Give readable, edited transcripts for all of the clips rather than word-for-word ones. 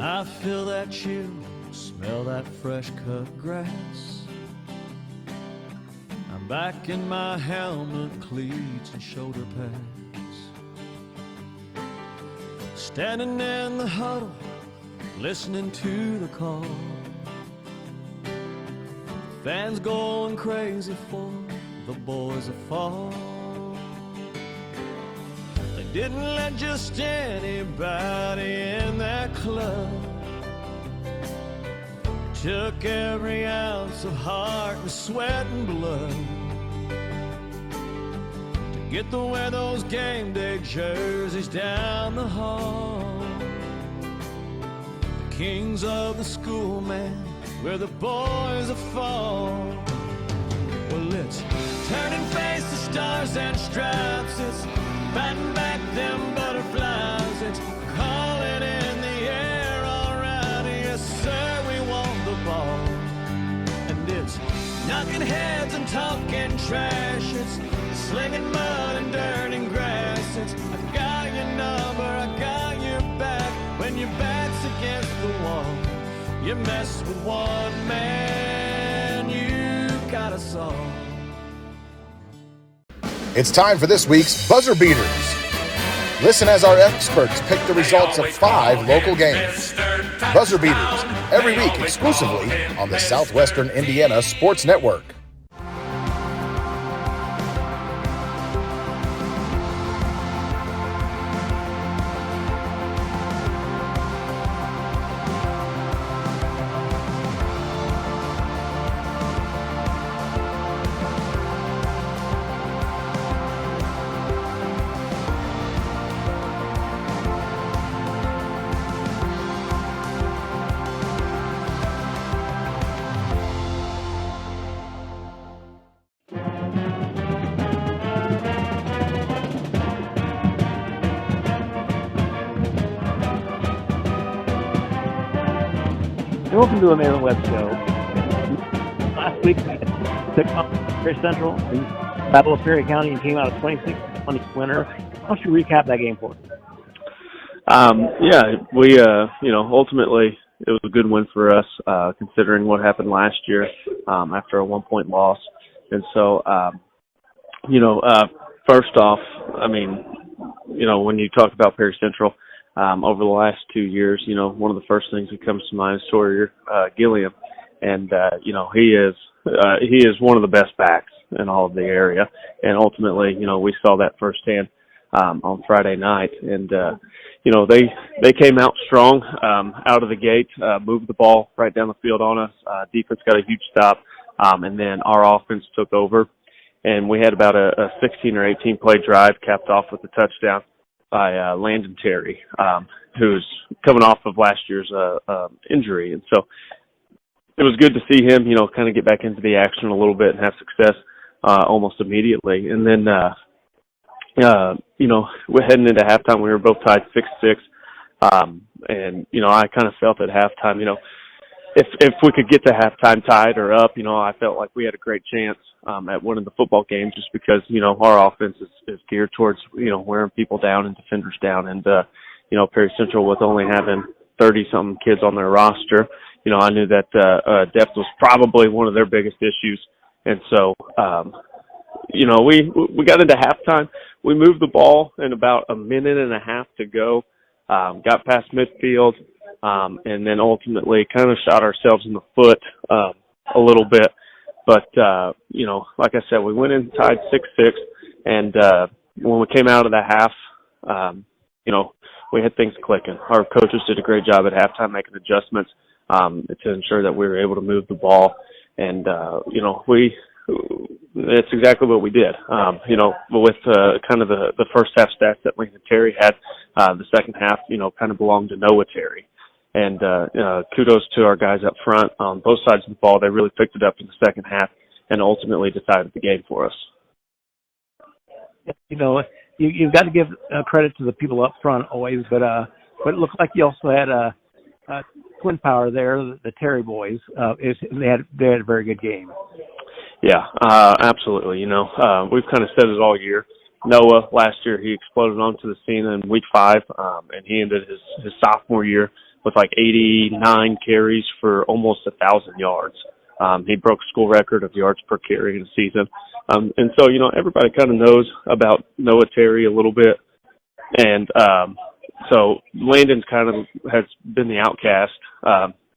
I feel that chill, smell that fresh cut grass. I'm back in my helmet, cleats and shoulder pads. Standing in the huddle, listening to the call. Fans going crazy for the boys that fall. They didn't let just anybody in that club. Took every ounce of heart and sweat and blood to get to wear those game day jerseys down the hall. The kings of the school, man, where the boys are fall. Well, it's turning face to stars and stripes. It's batting back them butterflies. It's calling in the air, all right, yes sir, we want the ball. And it's knocking heads and talking trash. It's slinging mud and dirt and grass. It's I got your number, I got your back. When your back's against the wall, you mess with one man, you got us all. It's time for this week's Buzzer Beaters. Listen as our experts pick the results of 5 local games. Buzzer Beaters, every week exclusively on the Southwestern Indiana Sports Network. Welcome to the Malin Webb Show. Last week, we took on Perry Central in Battle of Perry County and came out a 26-20 winner. Why don't you recap that game for us? Ultimately, it was a good win for us, considering what happened last year after a 1-point loss. And so, first off, when you talk about Perry Central, over the last 2 years, one of the first things that comes to mind is Sawyer Gilliam. And, he is one of the best backs in all of the area. And ultimately, we saw that firsthand on Friday night. And, they came out strong out of the gate, moved the ball right down the field on us. Defense got a huge stop. And then our offense took over. And we had about a 16 or 18 play drive capped off with a touchdown by Landon Terry, who's coming off of last year's injury. And so it was good to see him, kind of get back into the action a little bit and have success almost immediately. And then, we're heading into halftime. We were both tied 6-6. And, I kind of felt at halftime, if we could get to halftime tied or up, I felt like we had a great chance at winning the football game just because, our offense is geared towards, wearing people down and defenders down. And, Perry Central with only having 30-something kids on their roster, I knew that depth was probably one of their biggest issues. And so, we got into halftime. We moved the ball in about a minute and a half to go, got past midfield, and then ultimately kind of shot ourselves in the foot a little bit. But, like I said, we went in tied 6-6, and when we came out of the half, we had things clicking. Our coaches did a great job at halftime making adjustments to ensure that we were able to move the ball. And, that's exactly what we did. With kind of the first half stats that Lincoln Terry had, the second half, kind of belonged to Noah Terry. And kudos to our guys up front on both sides of the ball. They really picked it up in the second half and ultimately decided the game for us. You've got to give credit to the people up front always, but it looked like you also had twin power there, the Terry boys. They had a very good game. Yeah, absolutely. We've kind of said it all year. Noah, last year, he exploded onto the scene in week 5, and he ended his sophomore year with like 89 carries for almost 1,000 yards. He broke school record of yards per carry in a season. And so, everybody kind of knows about Noah Terry a little bit. And so Landon's kind of has been the outcast.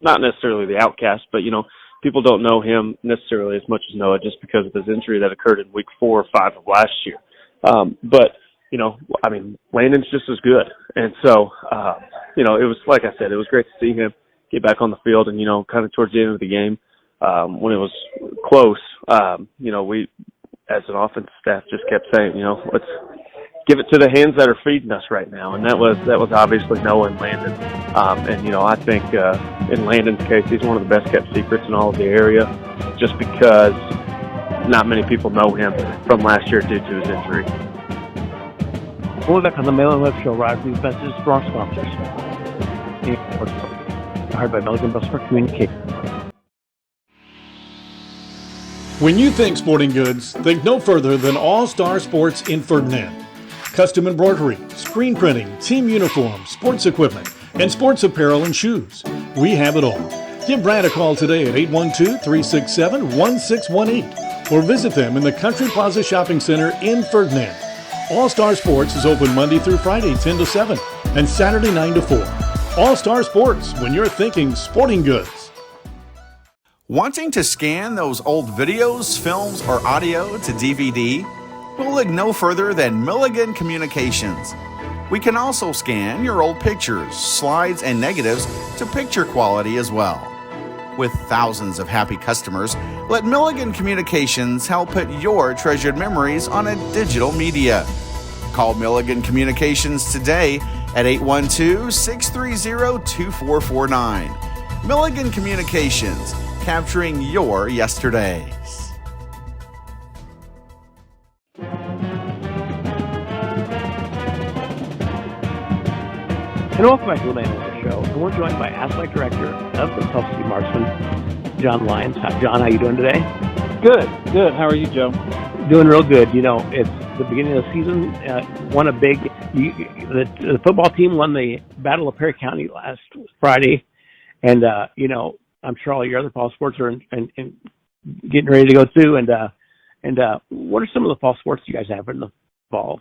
Not necessarily the outcast, but, people don't know him necessarily as much as Noah just because of his injury that occurred in week 4 or 5 of last year. But, Landon's just as good. And so, it was, like I said, it was great to see him get back on the field and, kind of towards the end of the game, when it was close, we, as an offensive staff, just kept saying, let's give it to the hands that are feeding us right now. And that was obviously Noah and Landon. I think in Landon's case, he's one of the best kept secrets in all of the area just because not many people know him from last year due to his injury. We'll be back on the Malin Webb Show, right? These messages from our sponsors. Hired by Milligan Bus for Communication. When you think sporting goods, think no further than All Star Sports in Ferdinand. Custom embroidery, screen printing, team uniforms, sports equipment, and sports apparel and shoes. We have it all. Give Brad a call today at 812-367-1618 or visit them in the Country Plaza Shopping Center in Ferdinand. All Star Sports is open Monday through Friday 10 to 7 and Saturday 9 to 4. All Star Sports, when you're thinking sporting goods. Wanting to scan those old videos, films, or audio to DVD? We'll look no further than Milligan Communications. We can also scan your old pictures, slides, and negatives to picture quality as well. With thousands of happy customers, let Milligan Communications help put your treasured memories on a digital media. Call Milligan Communications today at 812-630-2449. Milligan Communications, capturing your yesterdays. And welcome back to the Malin Webb Show. And we're joined by Athletic Director of the Tulsa City Marksmen, John Lyons. John, how you doing today? Good. How are you, Joe? Doing real good. It's the beginning of the season. The football team won the Battle of Perry County last Friday. And, I'm sure all your other fall sports are in getting ready to go too. And what are some of the fall sports you guys have in the fall?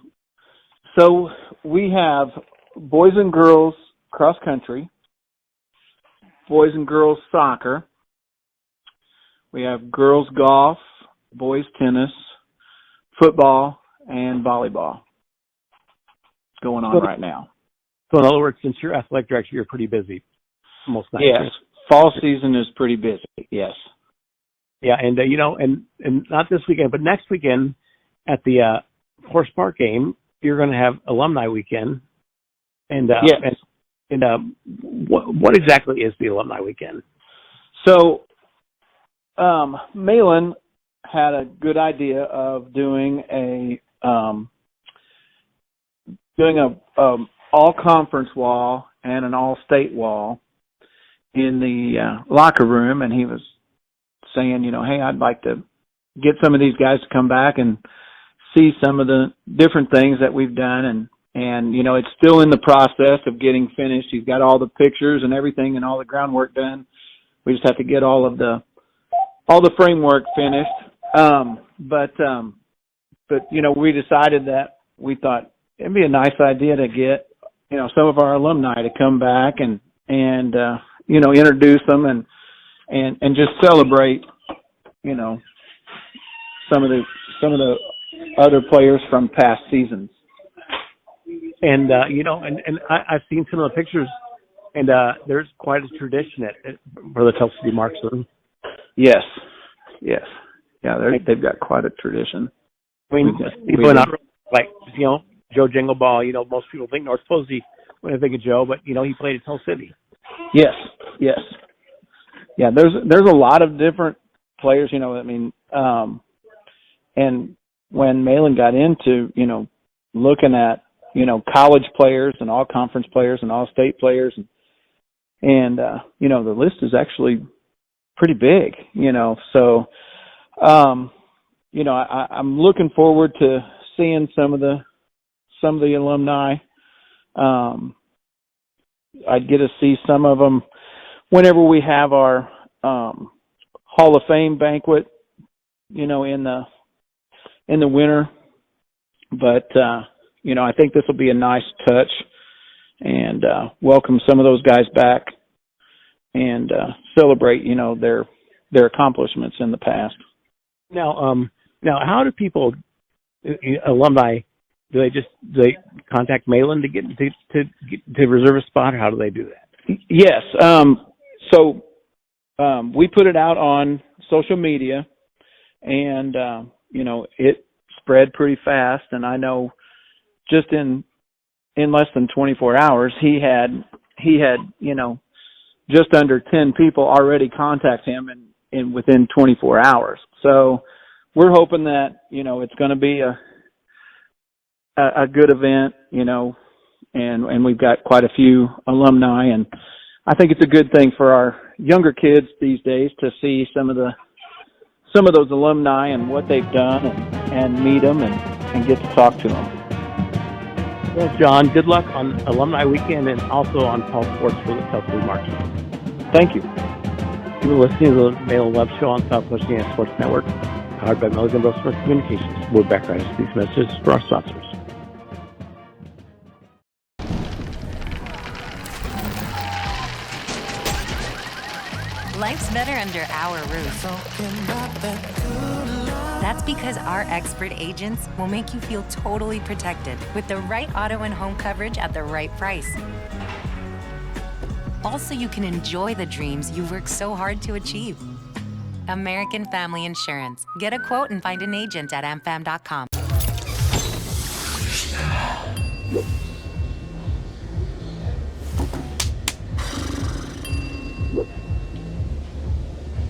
So we have boys and girls cross country, boys and girls soccer. We have girls golf, boys tennis, football, and volleyball going on right now. So in other words, since you're athletic director, you're pretty busy most nights. Yes. Fall season is pretty busy. Yes. Yeah, and and not this weekend, but next weekend at the Horse Park game, you're going to have alumni weekend. And yes. What exactly is the alumni weekend? So, Malin had a good idea of doing a all conference wall and an all state wall in the locker room, and he was saying, hey, I'd like to get some of these guys to come back and see some of the different things that we've done, and it's still in the process of getting finished. He's got all the pictures and everything and all the groundwork done. We just have to get all the framework finished. But we decided that we thought it'd be a nice idea to get some of our alumni to come back and introduce them and just celebrate some of the other players from past seasons. And I've seen some of the pictures, and there's quite a tradition for the Tulsa City Marksmen. Yes, yeah, they've got quite a tradition. I mean, people are not like Joe Jingleball. Most people think North Posey when they think of Joe, but he played at Tulsa City. Yes, yeah. There's a lot of different players. And when Malin got into looking at college players and all conference players and all state players, and the list is actually pretty big. So I'm looking forward to seeing some of the alumni. I'd get to see some of them whenever we have our Hall of Fame banquet, in the winter. But I think this will be a nice touch and welcome some of those guys back and celebrate, their accomplishments in the past. Now, how do people, alumni, do they contact Malin to get to reserve a spot, or how do they do that? Yes. So we put it out on social media, and it spread pretty fast. And I know just in less than 24 hours, he had just under 10 people already contact him in within 24 hours. So we're hoping that it's going to be a good event, and we've got quite a few alumni, and I think it's a good thing for our younger kids these days to see some of those alumni and what they've done and meet them and get to talk to them. Well, John, good luck on Alumni Weekend and also on Fall Sports for the South City March. Thank you. You've been listening to the Malin Webb Show on Southwest Indiana Sports Network, powered by Milligan Brosmer Communications. We're back right after these messages for our sponsors. Life's better under our roof. That's because our expert agents will make you feel totally protected with the right auto and home coverage at the right price. Also, you can enjoy the dreams you worked so hard to achieve. American Family Insurance. Get a quote and find an agent at amfam.com.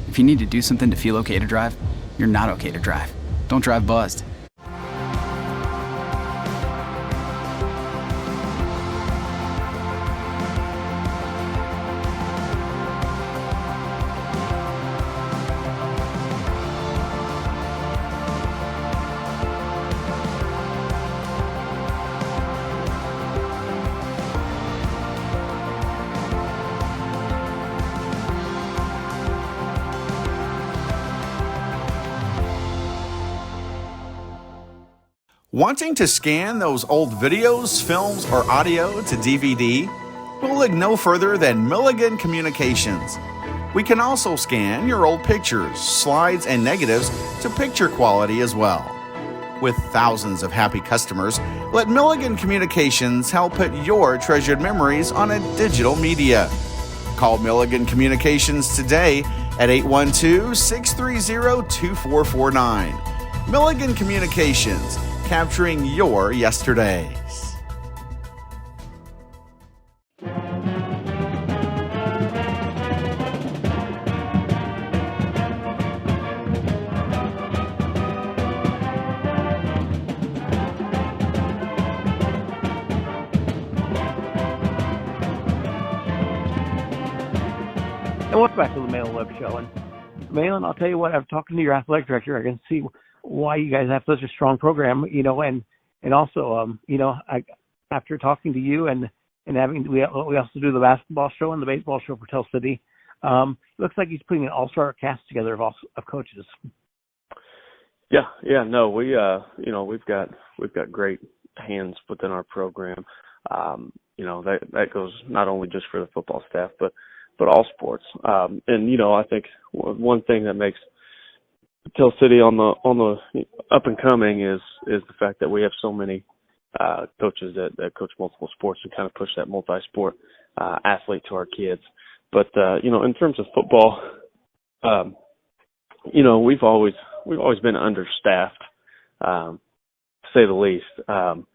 If you need to do something to feel okay to drive, you're not okay to drive. Don't drive buzzed. Wanting to scan those old videos, films, or audio to DVD? We'll look no further than Milligan Communications. We can also scan your old pictures, slides, and negatives to picture quality as well. With thousands of happy customers, let Milligan Communications help put your treasured memories on a digital media. Call Milligan Communications today at 812-630-2449. Milligan Communications, capturing your yesterdays. And welcome back to the Malin Webb Show. And Malin, I'll tell you what, I'm talking to your athletic director. I can see why you guys have such a strong program, and also, after talking to you and having, we also do the basketball show and the baseball show for Tell City. Looks like he's putting an all-star cast together of coaches. Yeah, no, we've got great hands within our program. That goes not only just for the football staff, but all sports. And I think one thing that makes Tell City on the up and coming is the fact that we have so many coaches that coach multiple sports and kind of push that multi-sport athlete to our kids. But in terms of football, we've always been understaffed, to say the least. When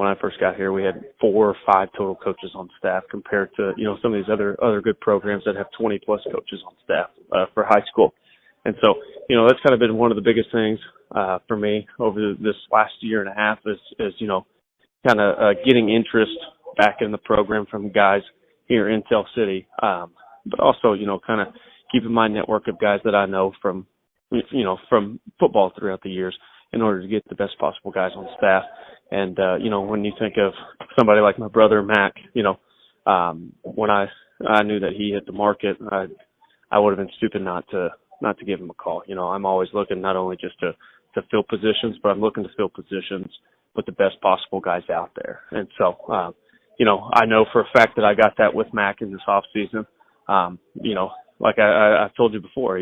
I first got here, we had 4 or 5 total coaches on staff compared to some of these other good programs that have 20 plus coaches on staff for high school. And so, that's kind of been one of the biggest things for me over this last year and a half is kind of getting interest back in the program from guys here in Tell City, but also, kind of keeping my network of guys that I know from football throughout the years in order to get the best possible guys on staff. And, when you think of somebody like my brother, Mac, when I knew that he hit the market, I would have been stupid not to give him a call. You know, I'm always looking not only just to fill positions, but I'm looking to fill positions with the best possible guys out there. And so, you know, I know for a fact that I got that with Mac in this off season. You know, like I've told you before,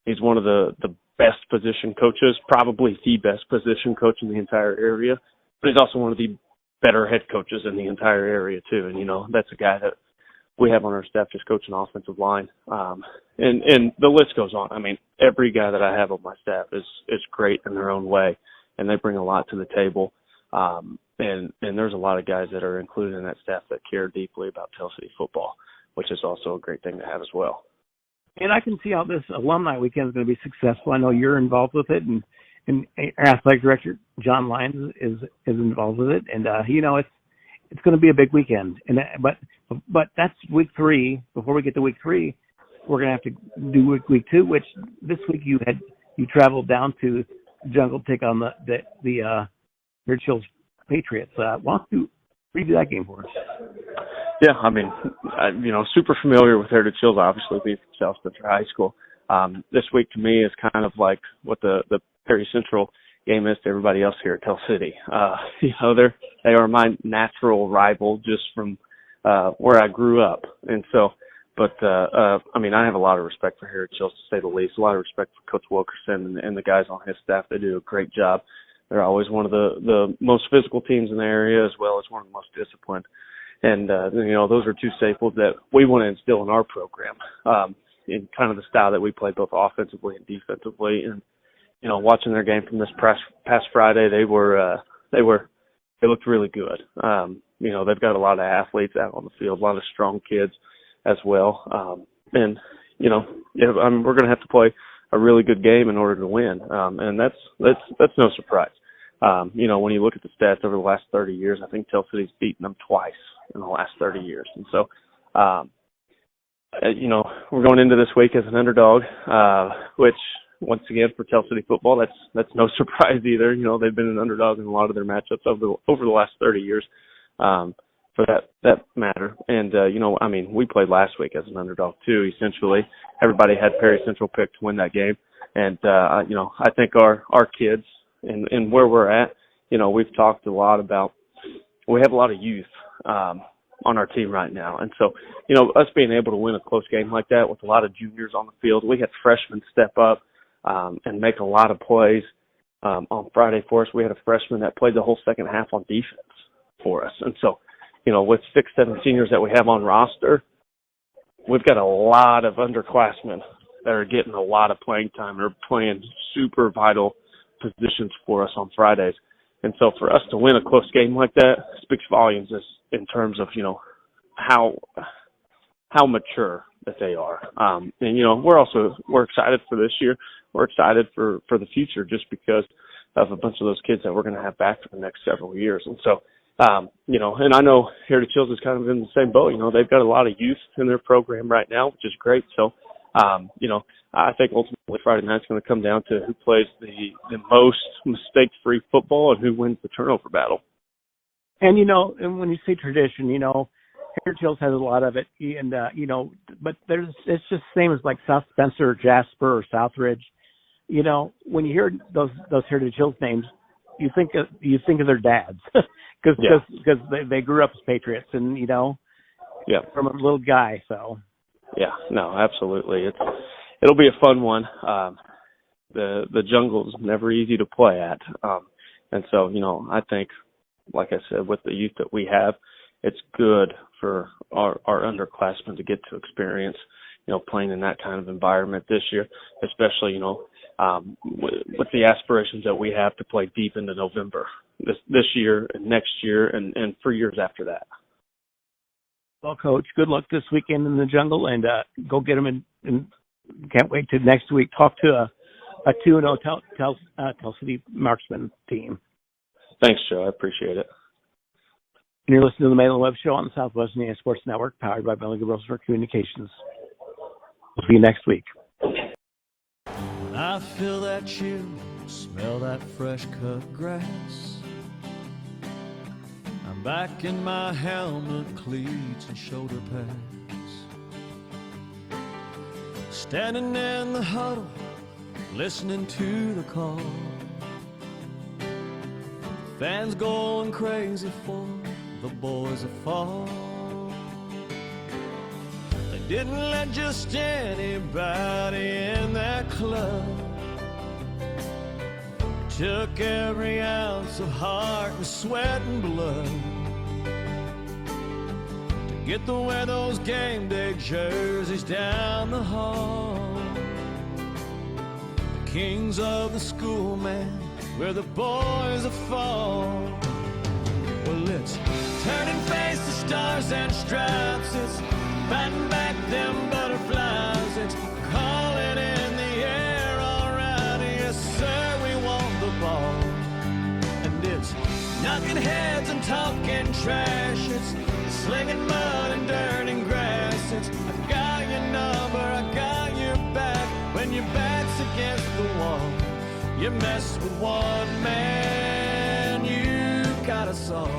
he's one of the best position coaches, probably the best position coach in the entire area, but he's also one of the better head coaches in the entire area too. And, you know, that's a guy that we have on our staff just coaching offensive line. And the list goes on. I mean, every guy that I have on my staff is great in their own way, and they bring a lot to the table. And there's a lot of guys that are included in that staff that care deeply about Tell City football, which is also a great thing to have as well. And I can see how this alumni weekend is going to be successful. I know you're involved with it, and our athletic director John Lyons is involved with it, and you know, it's going to be a big weekend. And but that's week 3. Before we get to week 3, we're going to have to do week 2, which this week you traveled down to Jungle to take on the Heritage Hills Patriots. Why don't you review that game for us? Yeah, I mean, you know, super familiar with Heritage Hills, obviously being from South Spencer High School. This week to me is kind of like what the Perry Central game is to everybody else here at Tell City. You know, they are my natural rival just from where I grew up, and so. But I mean, I have a lot of respect for Heritage Hills, to say the least. A lot of respect for Coach Wilkerson and the guys on his staff. They do a great job. They're always one of the most physical teams in the area, as well as one of the most disciplined. And, you know, those are two staples that we want to instill in our program, in kind of the style that we play both offensively and defensively. And, you know, watching their game from this past Friday, they looked really good. You know, they've got a lot of athletes out on the field, a lot of strong kids as well. And, you know, we're going to have to play a really good game in order to win. And that's no surprise. You know, when you look at the stats over the last 30 years, I think Tell City's beaten them twice in the last 30 years. And so, you know, we're going into this week as an underdog, which once again for Tell City football, that's no surprise either. You know, they've been an underdog in a lot of their matchups over the last 30 years, for that matter. And, you know, I mean, we played last week as an underdog too, essentially. Everybody had Perry Central picked to win that game. And, you know, I think our kids and where we're at, you know, we've talked a lot about, we have a lot of youth, on our team right now. And so, you know, us being able to win a close game like that with a lot of juniors on the field, we had freshmen step up, and make a lot of plays. On Friday for us, we had a freshman that played the whole second half on defense for us. And so, you know, with 6-7 seniors that we have on roster, we've got a lot of underclassmen that are getting a lot of playing time. They're playing super vital positions for us on Fridays. And so for us to win a close game like that speaks volumes in terms of, you know, how mature that they are. And, you know, we're excited for this year. We're excited for the future just because of a bunch of those kids that we're going to have back for the next several years. And so, you know, and I know Heritage Hills is kind of in the same boat. You know, they've got a lot of youth in their program right now, which is great. So, you know, I think ultimately Friday night's going to come down to who plays the most mistake-free football and who wins the turnover battle. And, you know, and when you say tradition, you know, Heritage Hills has a lot of it. And, you know, but it's just the same as like South Spencer, Jasper, or Southridge. You know, when you hear those Heritage Hills names, you think of their dads because they grew up as Patriots, and you know, from a little guy. So yeah, no, absolutely, it'll be a fun one. The jungle's never easy to play at, and so you know, I think, like I said, with the youth that we have, it's good for our underclassmen to get to experience, you know, playing in that kind of environment this year, especially, you know, with the aspirations that we have to play deep into November this year and next year and for years after that. Well, Coach, good luck this weekend in the jungle, and go get them and can't wait to next week talk to a 2-0 Tell City Marksman team. Thanks, Joe. I appreciate it. And you're listening to the Malin Webb Show on the Southwest Indiana Sports Network, powered by Malin Webb Communications. We'll see you next week. I feel that chill, smell that fresh cut grass. I'm back in my helmet, cleats, and shoulder pads. Standing in the huddle, listening to the call. Fans going crazy for the boys that fall. They didn't let just anybody in that club. Took every ounce of heart and sweat and blood to get to wear those game day jerseys down the hall. The kings of the school, man, where the boys are fall. Well, it's turning face to stars and stripes. It's batting back them butterflies. It's calling in the air, all right, yes sir, we want the ball. And it's knocking heads and talking trash. It's slinging mud and dirt and grass. It's I got your number, I got your back. When your back's against the wall, you mess with one man, you got us all.